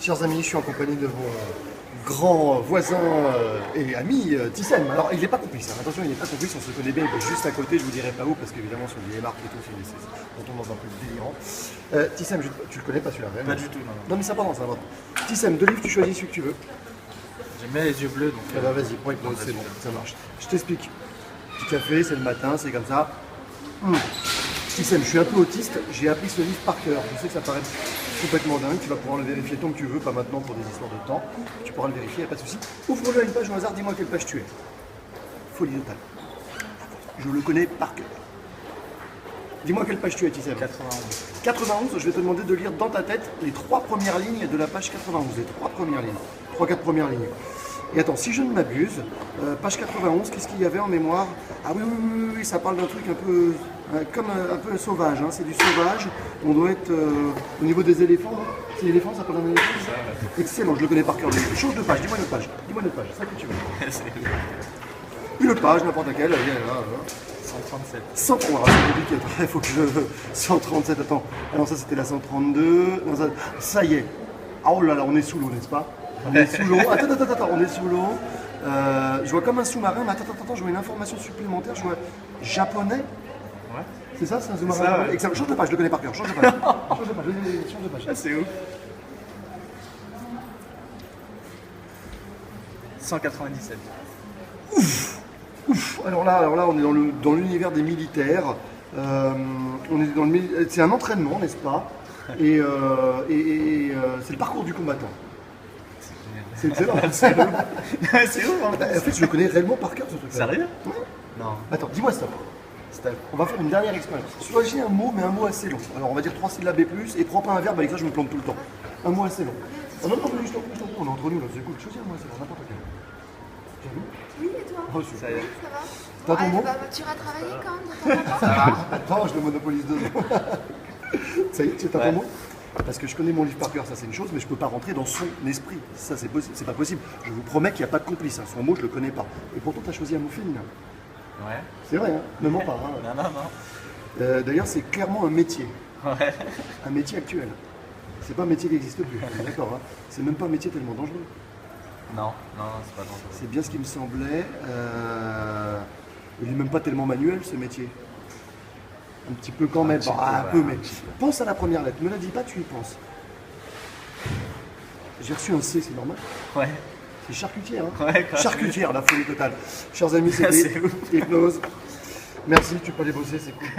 Chers amis, je suis en compagnie de vos grands voisins et amis Tissem. Alors, il n'est pas complice, hein. Attention, il n'est pas complice, on se connaît bien, il est juste à côté, je vous dirai pas où, parce qu'évidemment, sur les marques et tout, on tombe dans un peu délirant. Tissem, tu le connais pas celui-là, Pas du tout, non. Non, mais c'est important, c'est important. Tissem, deux livres, tu choisis celui que tu veux. J'aime bien les yeux bleus, donc. Eh ben, vas-y, prends hypnose, c'est bon, ça marche. Je t'explique. Petit café, c'est le matin, c'est comme ça. Tissem, je suis un peu autiste, j'ai appris ce livre par cœur. Je sais que ça paraît complètement dingue, tu vas pouvoir le vérifier tant que tu veux, pas maintenant pour des histoires de temps. Tu pourras le vérifier, il n'y a pas de souci. Ouvre-le à une page au hasard, dis-moi quelle page tu es. Folie totale. Je le connais par cœur. Dis-moi quelle page tu es, Tissem. 91. 91, je vais te demander de lire dans ta tête les 3 premières lignes de la page 91, les 3 premières lignes. 3-4 premières lignes. Et attends, si je ne m'abuse, page 91, qu'est-ce qu'il y avait en mémoire? Ah oui, ça parle d'un truc un peu, comme un peu sauvage, hein. C'est du sauvage. On doit être au niveau des éléphants, non? C'est l'éléphant, ça parle d'un éléphant? Excellent, je le connais par cœur. Change de page, dis-moi une page. Dis-moi une page, c'est ça que tu veux. Une page, n'importe laquelle, là. 137. 130, alors c'est compliqué, attends, il faut que je... 137, attends. Alors ça c'était la 132. Non, ça y est. Ah, oh là là, on est sous l'eau, n'est-ce pas? On est sous l'eau. Attends, on est sous l'eau. Je vois comme un sous-marin, mais attends, je vois une information supplémentaire. Je vois japonais. Ouais. C'est ça, c'est un sous-marin? Ça, ouais. Excellent. Change de page, je le connais par cœur. Change de page. Change de page, vas-y, change de page. Ah, c'est ouf. 197. Alors là, on est dans l'univers des militaires. On est dans c'est un entraînement, n'est-ce pas? Et c'est le parcours du combattant. C'est excellent. C'est ouf, hein. En fait, je le connais réellement par cœur, ce truc. Sérieux? Non. Attends, dis-moi stop. On va faire une dernière expérience. Choisis un mot, mais un mot assez long. Alors, on va dire 3 syllabes et plus, et prends pas un verbe, avec ça, je me plante tout le temps. Un mot assez long. Ah non, mais je t'en prie, on est entre nous, là, c'est cool. Choisis un mot assez long, n'importe quel. T'as vu? Oui, et toi? Reçu. Ça y est. Ça va? T'as ton mot? Tu vas travailler quand même dans ton enfant? Attends, je le monopolise 2 secondes. Ça y est, tu as ton mot? Parce que je connais mon livre par cœur, ça c'est une chose, mais je peux pas rentrer dans son esprit. Ça c'est pas possible. Je vous promets qu'il n'y a pas de complice. Hein. Son mot, je le connais pas. Et pourtant, tu as choisi un mot féminin. Ouais. C'est vrai, hein? Ne mens pas. Hein. Non. D'ailleurs, c'est clairement un métier. Ouais. Un métier actuel. C'est pas un métier qui n'existe plus. D'accord, hein. C'est même pas un métier tellement dangereux. Non, c'est pas dangereux. C'est bien ce qui me semblait. Il n'est même pas tellement manuel, ce métier. Un petit peu quand même. petit Bon, peu, un ouais. peu, mais pense à la première lettre. Ne la dis pas, tu y penses. J'ai reçu un C, c'est normal. Ouais. C'est charcutière. Hein. Ouais, grave. Charcutière, la folie totale. Chers amis, C'est c'était ouf. Hypnose. Merci, tu peux aller bosser, c'est cool.